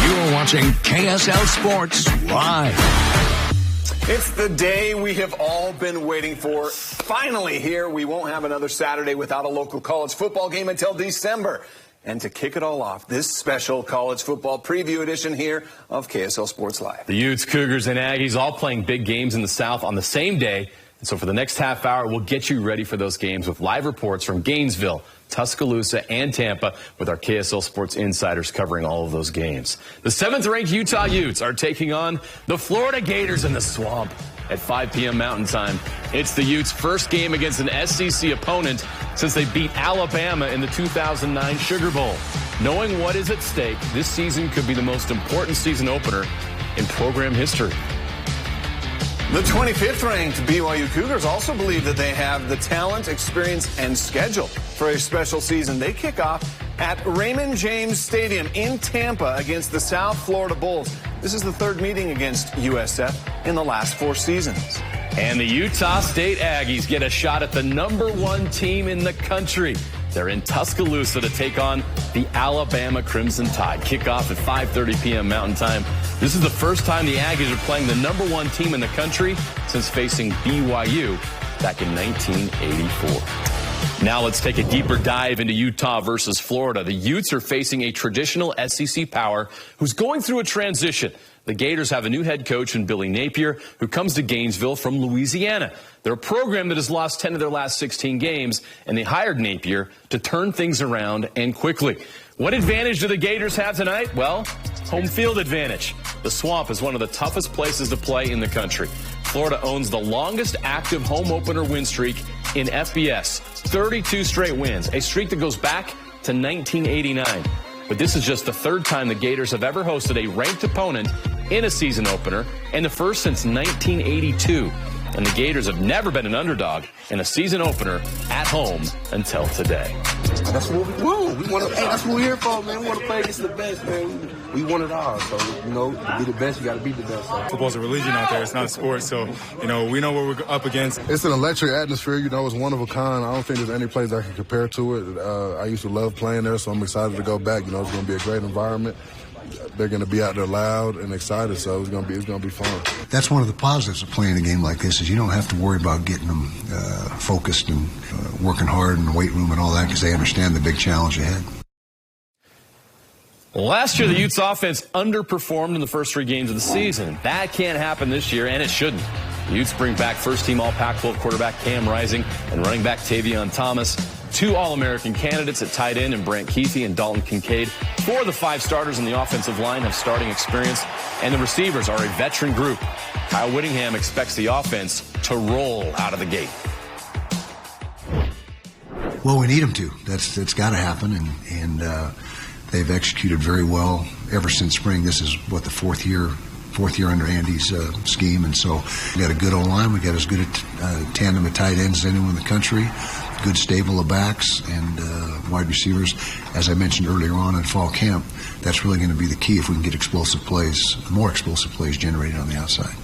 You are watching KSL Sports Live. It's the day we have all been waiting for. Finally here, we won't have another Saturday without a local college football game until December. And to kick it all off, this special college football preview edition here of KSL Sports Live. The Utes, Cougars, and Aggies all playing big games in the South on the same day. And so for the next half hour, we'll get you ready for those games with live reports from Gainesville, Tuscaloosa, and Tampa with our KSL Sports insiders covering all of those games. The 7th-ranked Utah Utes are taking on the Florida Gators in the Swamp at 5 p.m. Mountain Time. It's the Utes' first game against an SEC opponent since they beat Alabama in the 2009 Sugar Bowl. Knowing what is at stake, this season could be the most important season opener in program history. The 25th-ranked BYU Cougars also believe that they have the talent, experience, and schedule for a special season. They kick off at Raymond James Stadium in Tampa against the South Florida Bulls. This is the third meeting against USF in the last 4 seasons. And the Utah State Aggies get a shot at the #1 team in the country. They're in Tuscaloosa to take on the Alabama Crimson Tide. Kickoff at 5:30 p.m. Mountain Time. This is the first time the Aggies are playing the #1 team in the country since facing BYU back in 1984. Now let's take a deeper dive into Utah versus Florida. The Utes are facing a traditional SEC power who's going through a transition. The Gators have a new head coach in Billy Napier, who comes to Gainesville from Louisiana. They're a program that has lost 10 of their last 16 games, and they hired Napier to turn things around and quickly. What advantage do the Gators have tonight? Well, home field advantage. The Swamp is one of the toughest places to play in the country. Florida owns the longest active home opener win streak in FBS, 32 straight wins, a streak that goes back to 1989. But this is just the third time the Gators have ever hosted a ranked opponent in a season opener, and the first since 1982. And the Gators have never been an underdog in a season opener at home until today. That's what we want. That's what we're here for, man. We want to play against the best, man. We want it all. So, to be the best, you got to beat the best. So. Football's a religion out there. It's not a sport. So, we know what we're up against. It's an electric atmosphere. It's one of a kind. I don't think there's any place I can compare to it. I used to love playing there, so I'm excited to go back. It's going to be a great environment. They're going to be out there loud and excited, so it's going to be fun. That's one of the positives of playing a game like this is you don't have to worry about getting them focused and working hard in the weight room and all that because they understand the big challenge ahead. Last year, the Utes offense underperformed in the first 3 games of the season. That can't happen this year, and it shouldn't. The Utes bring back first-team All-Pac-12 quarterback Cam Rising and running back Tavion Thomas. 2 All-American candidates at tight end in Brant Keithy and Dalton Kincaid. 4 of the 5 starters on the offensive line have starting experience, and the receivers are a veteran group. Kyle Whittingham expects the offense to roll out of the gate. Well, we need them to. It's got to happen, and they've executed very well ever since spring. This is, the fourth year under Andy's scheme, and so we got a good O-line. We got as good a tandem of tight ends as anyone in the country. Good stable of backs and wide receivers. As I mentioned earlier on in fall camp, that's really going to be the key if we can get more explosive plays generated on the outside.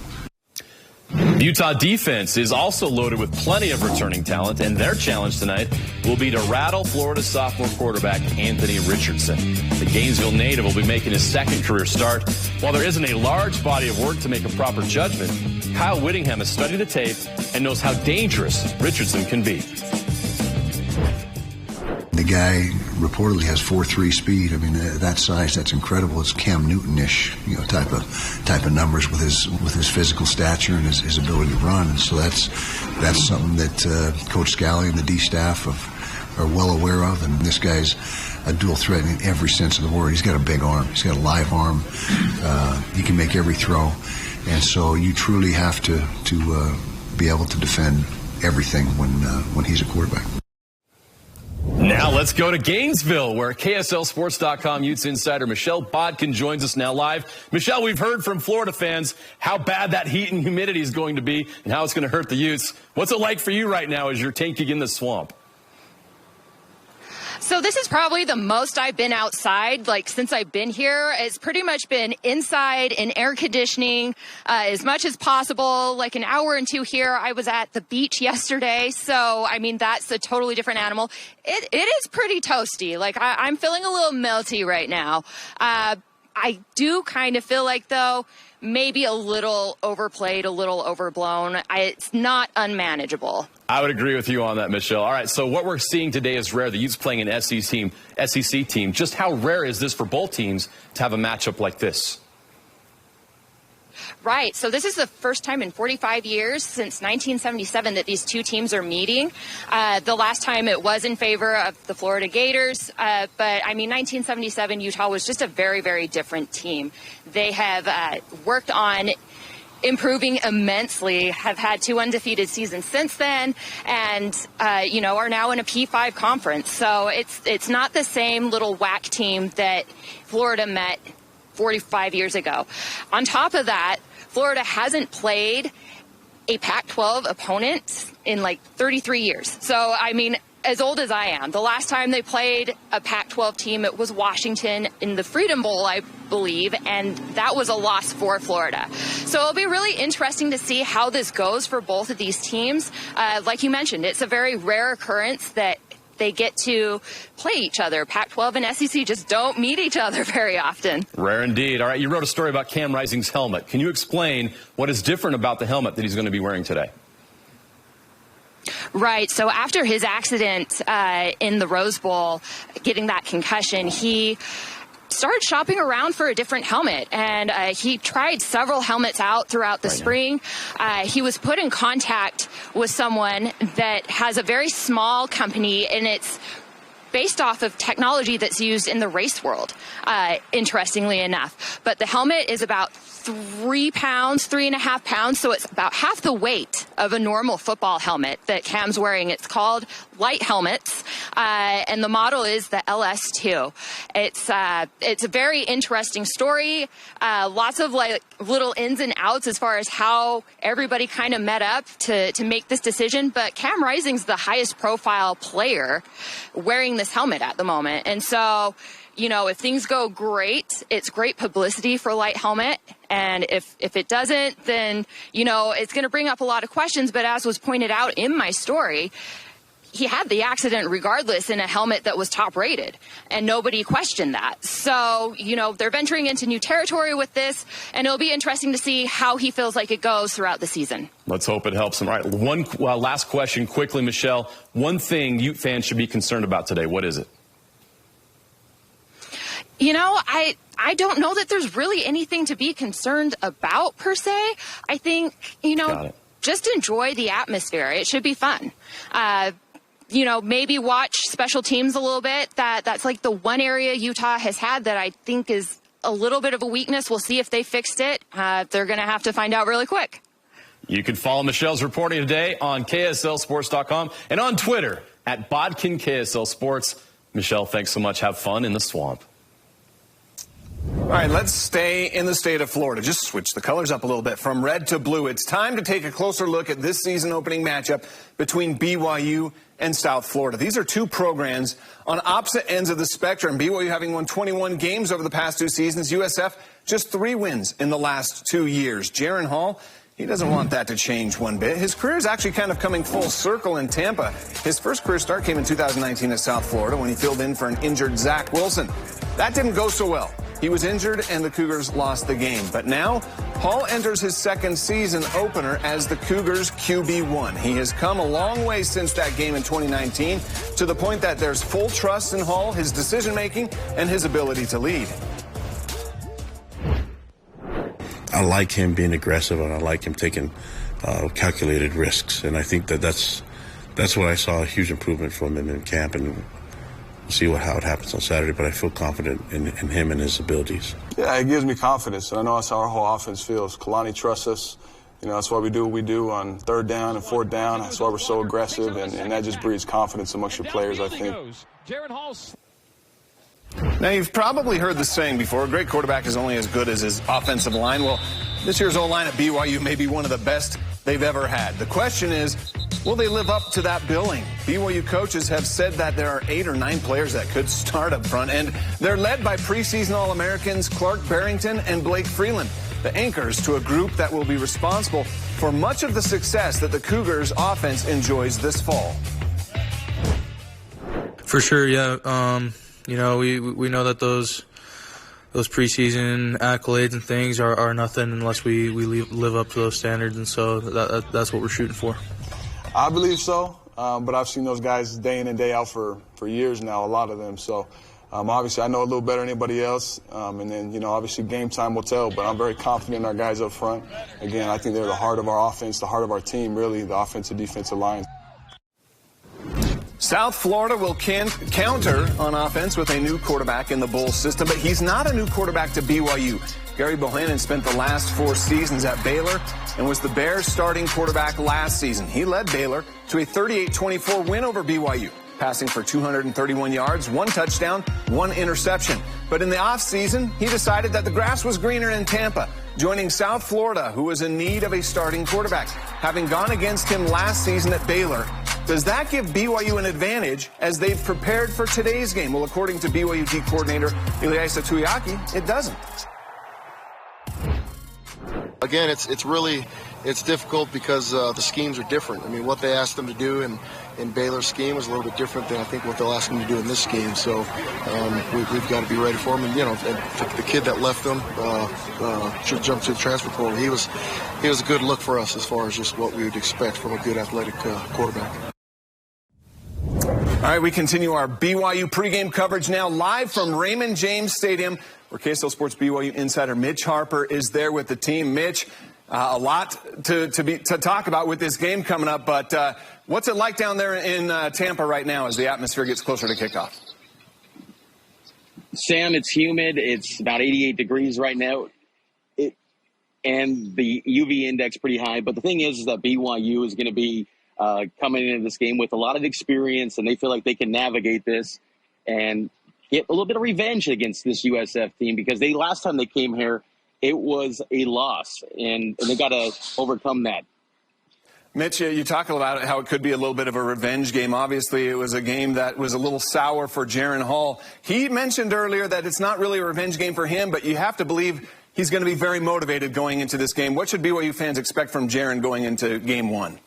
The Utah defense is also loaded with plenty of returning talent, and their challenge tonight will be to rattle Florida's sophomore quarterback Anthony Richardson. The Gainesville native will be making his 2nd career start. While there isn't a large body of work to make a proper judgment, Kyle Whittingham has studied the tape and knows how dangerous Richardson can be. The guy reportedly has 4.3 speed. That size, that's incredible. It's Cam Newton-ish, type of numbers with his physical stature and his ability to run. And so that's something that Coach Scally and the D staff are well aware of. And this guy's a dual threat in every sense of the word. He's got a big arm. He's got a live arm. He can make every throw. And so you truly have to be able to defend everything when he's a quarterback. Now let's go to Gainesville, where KSLSports.com Utes insider Michelle Bodkin joins us now live. Michelle, we've heard from Florida fans how bad that heat and humidity is going to be and how it's going to hurt the Utes. What's it like for you right now as you're tanking in the Swamp? So this is probably the most I've been outside, like, since I've been here. It's pretty much been inside in air conditioning as much as possible, like an hour and two here. I was at the beach yesterday, so, I mean, that's a totally different animal. It is pretty toasty. Like, I'm feeling a little melty right now. I do kind of feel like, though, maybe a little overplayed, a little overblown. It's not unmanageable. I would agree with you on that, Michelle. All right, so what we're seeing today is rare. The Utes playing an SEC team. Just how rare is this for both teams to have a matchup like this? Right. So this is the first time in 45 years since 1977 that these two teams are meeting. The last time it was in favor of the Florida Gators. But, I mean, 1977, Utah was just a very, very different team. They have worked on improving immensely, have had 2 undefeated seasons since then, and, are now in a P5 conference. So it's not the same little whack team that Florida met 45 years ago. On top of that, Florida hasn't played a Pac-12 opponent in like 33 years. So, I mean, as old as I am, the last time they played a Pac-12 team, it was Washington in the Freedom Bowl, I believe, and that was a loss for Florida. So it'll be really interesting to see how this goes for both of these teams. Like you mentioned, it's a very rare occurrence that they get to play each other. Pac-12 and SEC just don't meet each other very often. Rare indeed. All right, you wrote a story about Cam Rising's helmet. Can you explain what is different about the helmet that he's going to be wearing today? Right. So after his accident in the Rose Bowl, getting that concussion, he started shopping around for a different helmet, and he tried several helmets out throughout the spring. He was put in contact with someone that has a very small company, and it's based off of technology that's used in the race world, interestingly enough. But the helmet is about 3 pounds, 3.5 pounds, so it's about half the weight of a normal football helmet that Cam's wearing. It's called Light Helmets, and the model is the LS2. It's a very interesting story. Lots of like little ins and outs as far as how everybody kind of met up to make this decision. But Cam Rising's the highest profile player wearing this helmet at the moment, and so, if things go great, it's great publicity for Light Helmet. And if it doesn't, then, it's going to bring up a lot of questions. But as was pointed out in my story, he had the accident regardless in a helmet that was top rated, and nobody questioned that. So, they're venturing into new territory with this, and it'll be interesting to see how he feels like it goes throughout the season. Let's hope it helps him. All right, one last question quickly, Michelle. One thing Ute fans should be concerned about today. What is it? I don't know that there's really anything to be concerned about per se. I think, just enjoy the atmosphere. It should be fun. Maybe watch special teams a little bit. That's like the one area Utah has had that I think is a little bit of a weakness. We'll see if they fixed it. They're going to have to find out really quick. You can follow Michelle's reporting today on KSLSports.com and on Twitter at Bodkin KSL Sports. Michelle, thanks so much. Have fun in the swamp. All right, let's stay in the state of Florida. Just switch the colors up a little bit from red to blue. It's time to take a closer look at this season opening matchup between BYU and South Florida. These are two programs on opposite ends of the spectrum. BYU having won 21 games over the past 2 seasons. USF just 3 wins in the last 2 years. Jaron Hall, he doesn't want that to change one bit. His career is actually kind of coming full circle in Tampa. His first career start came in 2019 at South Florida when he filled in for an injured Zach Wilson. That didn't go so well. He was injured and the Cougars lost the game. But now, Hall enters his second season opener as the Cougars QB1. He has come a long way since that game in 2019 to the point that there's full trust in Hall, his decision-making, and his ability to lead. I like him being aggressive, and I like him taking calculated risks. And I think that's what I saw, a huge improvement from him in camp, and we'll see how it happens on Saturday. But I feel confident in him and his abilities. Yeah, it gives me confidence. I know that's how our whole offense feels. Kalani trusts us. That's why we do what we do on 3rd down and 4th down. That's why we're so aggressive, and that just breeds confidence amongst your players, I think. Now, you've probably heard the saying before, a great quarterback is only as good as his offensive line. Well, this year's O-line at BYU may be one of the best they've ever had. The question is, Will they live up to that billing? BYU coaches have said that there are 8 or 9 players that could start up front, and they're led by preseason All-Americans Clark Barrington and Blake Freeland, the anchors to a group that will be responsible for much of the success that the Cougars offense enjoys this fall. For sure, yeah. We know that those preseason accolades and things are nothing unless we live up to those standards, and so that's what we're shooting for. I believe so, but I've seen those guys day in and day out for years now, a lot of them. So obviously I know a little better than anybody else, and then, obviously game time will tell, but I'm very confident in our guys up front. Again, I think they're the heart of our offense, the heart of our team, really, the offensive-defensive line. South Florida will counter on offense with a new quarterback in the bowl system, but he's not a new quarterback to BYU. Gary Bohannon spent the last 4 seasons at Baylor and was the Bears' starting quarterback last season. He led Baylor to a 38-24 win over BYU, passing for 231 yards, 1 touchdown, 1 interception. But in the offseason, he decided that the grass was greener in Tampa, joining South Florida, who was in need of a starting quarterback. Having gone against him last season at Baylor, does that give BYU an advantage as they've prepared for today's game? Well, according to BYU D coordinator Ileasa Tuiaki, it doesn't. Again, it's difficult because the schemes are different. I mean, what they asked them to do in Baylor's scheme is a little bit different than I think what they'll ask them to do in this scheme. So we've got to be ready for them. And the kid that left them should jump to the transfer portal. He was a good look for us as far as just what we would expect from a good athletic quarterback. All right, we continue our BYU pregame coverage now live from Raymond James Stadium, where KSL Sports BYU insider Mitch Harper is there with the team. Mitch, a lot to talk about with this game coming up, but what's it like down there in Tampa right now as the atmosphere gets closer to kickoff? Sam, it's humid. It's about 88 degrees right now, and the UV index pretty high. But the thing is that BYU is going to be coming into this game with a lot of experience, and they feel like they can navigate this and get a little bit of revenge against this USF team, because last time they came here, it was a loss, and they got to overcome that. Mitch, you talk about how it could be a little bit of a revenge game. Obviously, it was a game that was a little sour for Jaren Hall. He mentioned earlier that it's not really a revenge game for him, but you have to believe he's going to be very motivated going into this game. What should BYU fans expect from Jaren going into game 1?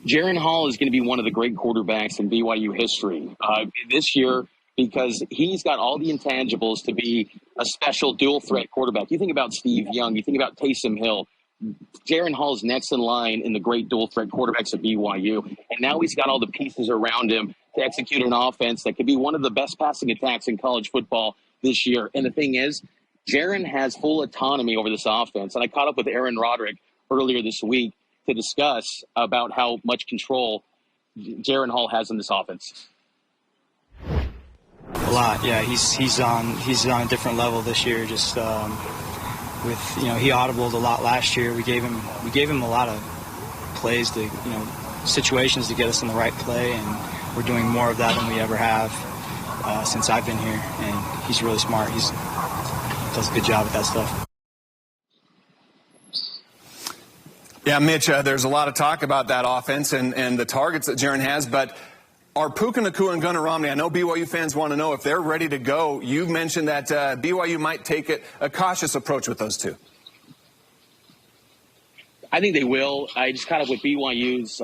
Jaren Hall is going to be one of the great quarterbacks in BYU history this year, because he's got all the intangibles to be a special dual-threat quarterback. You think about Steve Young, you think about Taysom Hill. Jaren Hall is next in line in the great dual-threat quarterbacks at BYU, and now he's got all the pieces around him to execute an offense that could be one of the best passing attacks in college football this year. And the thing is, Jaren has full autonomy over this offense, and I caught up with Aaron Roderick earlier this week to discuss about how much control Jaren Hall has in this offense. A lot, yeah. He's on a different level this year. Just he audibled a lot last year. We gave him a lot of plays to situations to get us in the right play, and we're doing more of that than we ever have since I've been here. And he's really smart. He does a good job with that stuff. Yeah, Mitch, there's a lot of talk about that offense and the targets that Jaren has, but are Puka Nacua and Gunnar Romney, I know BYU fans want to know if they're ready to go. You mentioned that BYU might take a cautious approach with those two. I think they will. I just caught up with BYU's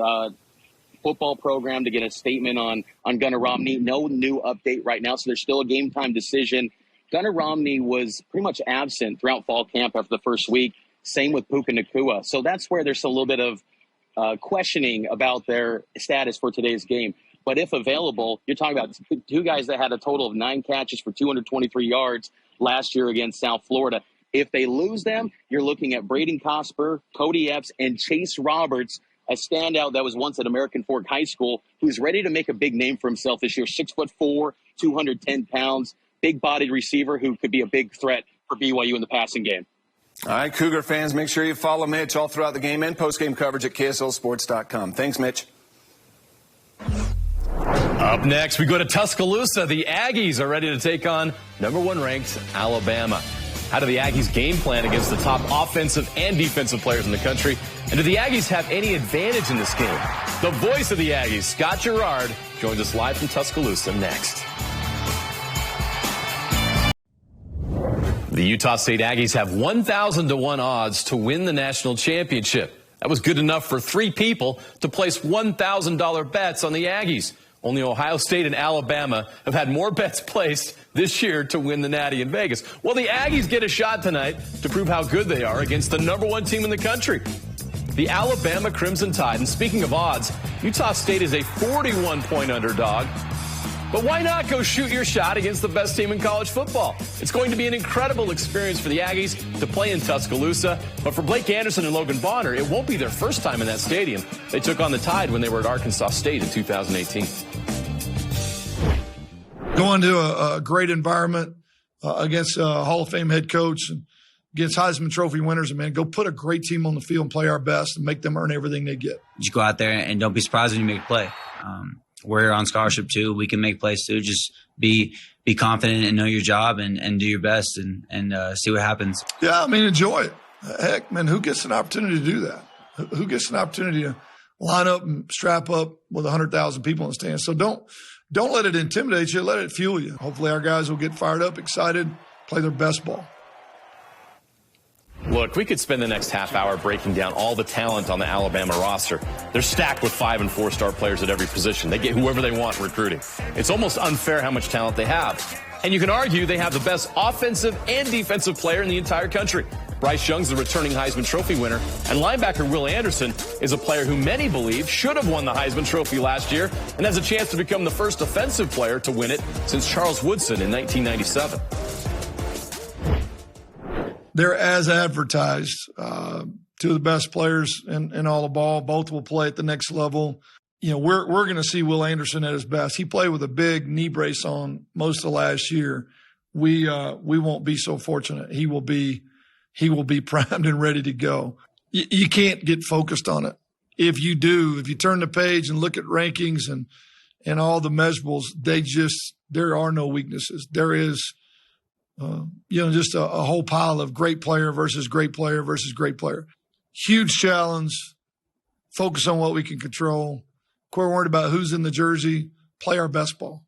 football program to get a statement on Gunnar Romney. No new update right now, so there's still a game-time decision. Gunnar Romney was pretty much absent throughout fall camp after the first week. Same with Puka Nacua. So that's where there's a little bit of questioning about their status for today's game. But if available, you're talking about two guys that had a total of 9 catches for 223 yards last year against South Florida. If they lose them, you're looking at Braden Cosper, Cody Epps, and Chase Roberts, a standout that was once at American Fork High School, who's ready to make a big name for himself this year. 6'4", 210 pounds, big-bodied receiver who could be a big threat for BYU in the passing game. All right, Cougar fans, make sure you follow Mitch all throughout the game and post-game coverage at KSLSports.com. Thanks, Mitch. Up next, we go to Tuscaloosa. The Aggies are ready to take on #1 ranked Alabama. How do the Aggies game plan against the top offensive and defensive players in the country? And do the Aggies have any advantage in this game? The voice of the Aggies, Scott Gerard, joins us live from Tuscaloosa next. The Utah State Aggies have 1,000-to-1 odds to win the national championship. That was good enough for 3 people to place $1,000 bets on the Aggies. Only Ohio State and Alabama have had more bets placed this year to win the Natty in Vegas. Well, the Aggies get a shot tonight to prove how good they are against the #1 team in the country, the Alabama Crimson Tide. And speaking of odds, Utah State is a 41-point underdog. But why not go shoot your shot against the best team in college football? It's going to be an incredible experience for the Aggies to play in Tuscaloosa. But for Blake Anderson and Logan Bonner, it won't be their first time in that stadium. They took on the Tide when they were at Arkansas State in 2018. Going to a great environment against a Hall of Fame head coach and against Heisman Trophy winners, and man, go put a great team on the field and play our best and make them earn everything they get. Just go out there and don't be surprised when you make a play. We're on scholarship too. We can make plays too. Just be confident and know your job and do your best and see what happens. Yeah, I mean, enjoy it. Heck, man, who gets an opportunity to do that? Who gets an opportunity to line up and strap up with 100,000 people in the stands? So don't let it intimidate you. Let it fuel you. Hopefully our guys will get fired up, excited, play their best ball. Look, we could spend the next half hour breaking down all the talent on the Alabama roster. They're stacked with 5- and 4-star players at every position. They get whoever they want recruiting. It's almost unfair how much talent they have. And you can argue they have the best offensive and defensive player in the entire country. Bryce Young's the returning Heisman Trophy winner, and linebacker Will Anderson is a player who many believe should have won the Heisman Trophy last year and has a chance to become the first offensive player to win it since Charles Woodson in 1997. They're as advertised. 2 of the best players in all the ball. Both will play at the next level. You know, we're going to see Will Anderson at his best. He played with a big knee brace on most of last year. We won't be so fortunate. He will be primed and ready to go. You can't get focused on it. If you turn the page and look at rankings and all the measurables, there are no weaknesses. There is, just a whole pile of great player versus great player versus great player. Huge challenge. Focus on what we can control. We're worried about who's in the jersey. Play our best ball.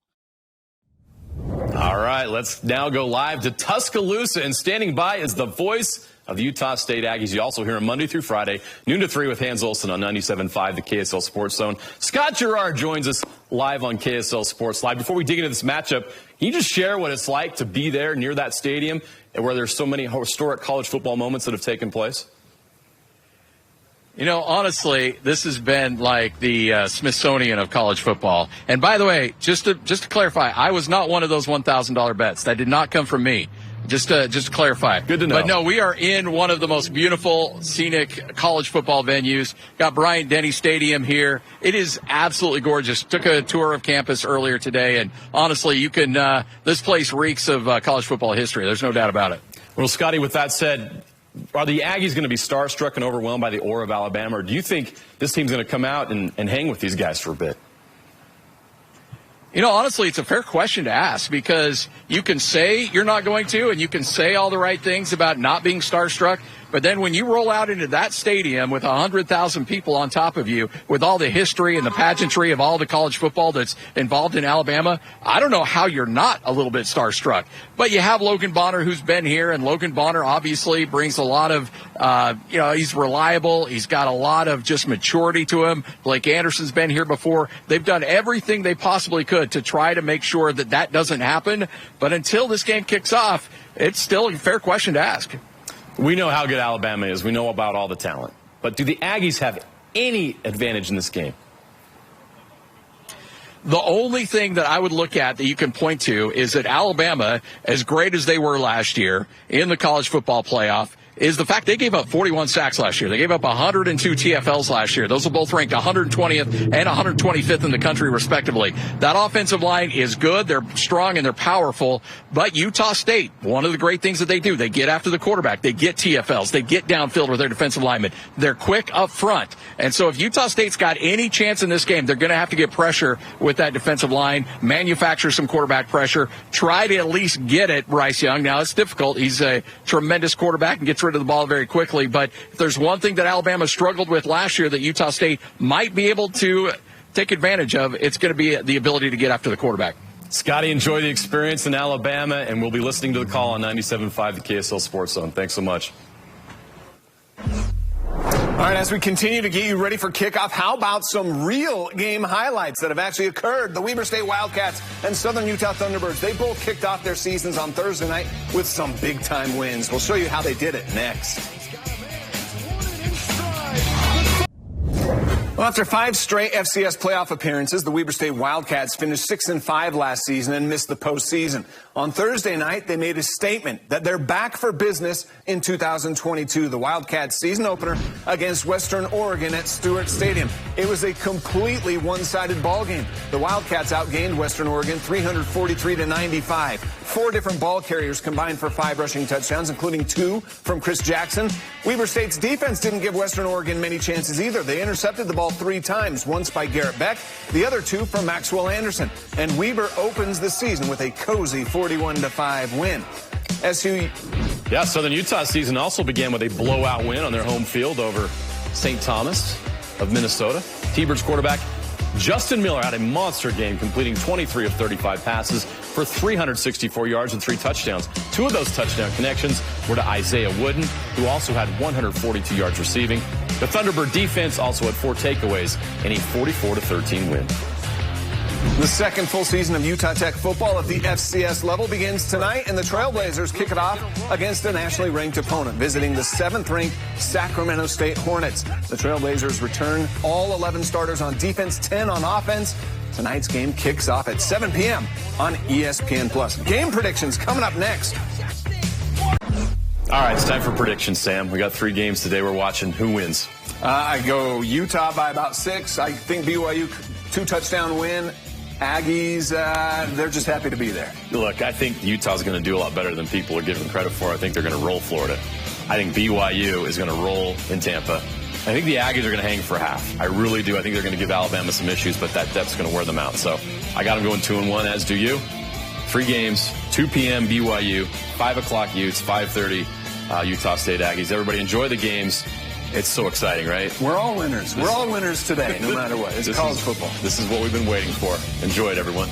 All right, let's now go live to Tuscaloosa, and standing by is the voice of the Utah State Aggies. You also hear him Monday through Friday, noon to 3 with Hans Olsen on 97.5, the KSL Sports Zone. Scott Gerard joins us live on KSL Sports Live. Before we dig into this matchup, can you just share what it's like to be there near that stadium and where there's so many historic college football moments that have taken place? You know, honestly, this has been like the Smithsonian of college football. And by the way, just to clarify, I was not one of those $1,000 bets. That did not come from me. Just to clarify. Good to know. But no, we are in one of the most beautiful, scenic college football venues. Got Bryant-Denny Stadium here. It is absolutely gorgeous. Took a tour of campus earlier today, and honestly, you can. This place reeks of college football history. There's no doubt about it. Well, Scotty, with that said, are the Aggies going to be starstruck and overwhelmed by the aura of Alabama, or do you think this team's going to come out and hang with these guys for a bit? You know, honestly, it's a fair question to ask because you can say you're not going to, and you can say all the right things about not being starstruck. But then when you roll out into that stadium with 100,000 people on top of you, with all the history and the pageantry of all the college football that's involved in Alabama, I don't know how you're not a little bit starstruck. But you have Logan Bonner, who's been here, and Logan Bonner obviously brings a lot of, he's reliable. He's got a lot of just maturity to him. Blake Anderson's been here before. They've done everything they possibly could to try to make sure that that doesn't happen. But until this game kicks off, it's still a fair question to ask. We know how good Alabama is. We know about all the talent. But do the Aggies have any advantage in this game? The only thing that I would look at that you can point to is that Alabama, as great as they were last year in the college football playoff, is the fact they gave up 41 sacks last year. They gave up 102 TFLs last year. Those are both ranked 120th and 125th in the country, respectively. That offensive line is good. They're strong and they're powerful. But Utah State, one of the great things that they do, they get after the quarterback. They get TFLs. They get downfield with their defensive linemen. They're quick up front. And so if Utah State's got any chance in this game, they're going to have to get pressure with that defensive line, manufacture some quarterback pressure, try to at least get at Bryce Young. Now, it's difficult. He's a tremendous quarterback and gets rid of the ball very quickly. But if there's one thing that Alabama struggled with last year that Utah State might be able to take advantage of, it's going to be the ability to get after the quarterback. Scotty, enjoy the experience in Alabama, and we'll be listening to the call on 97.5, the KSL Sports Zone. Thanks so much. All right, as we continue to get you ready for kickoff, how about some real game highlights that have actually occurred? The Weber State Wildcats and Southern Utah Thunderbirds, they both kicked off their seasons on Thursday night with some big-time wins. We'll show you how they did it next. Well, after 5 straight FCS playoff appearances, the Weber State Wildcats finished 6-5 last season and missed the postseason. On Thursday night, they made a statement that they're back for business in 2022. The Wildcats season opener against Western Oregon at Stewart Stadium. It was a completely one-sided ball game. The Wildcats outgained Western Oregon 343-95. 4 different ball carriers combined for 5 rushing touchdowns, including 2 from Chris Jackson. Weber State's defense didn't give Western Oregon many chances either. They intercepted the ball 3 times, once by Garrett Beck, the other 2 from Maxwell Anderson. And Weber opens the season with a cozy 41-5 win. SU. Yeah, Southern Utah's season also began with a blowout win on their home field over St. Thomas of Minnesota. T-Birds quarterback Justin Miller had a monster game, completing 23 of 35 passes for 364 yards and 3 touchdowns. 2 of those touchdown connections were to Isaiah Wooden, who also had 142 yards receiving. The Thunderbird defense also had 4 takeaways in a 44-13 win. The second full season of Utah Tech football at the FCS level begins tonight, and the Trailblazers kick it off against a nationally ranked opponent, visiting the 7th-ranked Sacramento State Hornets. The Trailblazers return all 11 starters on defense, 10 on offense. Tonight's game kicks off at 7 p.m. on ESPN+. Game predictions coming up next. All right, it's time for predictions, Sam. We got 3 games today. We're watching. Who wins? I go Utah by about 6. I think BYU 2-touchdown win. Aggies, they're just happy to be there. Look, I think Utah's going to do a lot better than people are giving credit for. I think they're going to roll Florida. I think BYU is going to roll in Tampa. I think the Aggies are going to hang for half. I really do. I think they're going to give Alabama some issues, but that depth's going to wear them out. So I got them going 2-1, as do you. 3 games, 2 p.m. BYU, 5 o'clock Utes, 5:30 Utah State Aggies. Everybody enjoy the games. It's so exciting, right? We're all winners. We're all winners today, no matter what. It's college football. This is what we've been waiting for. Enjoy it, everyone.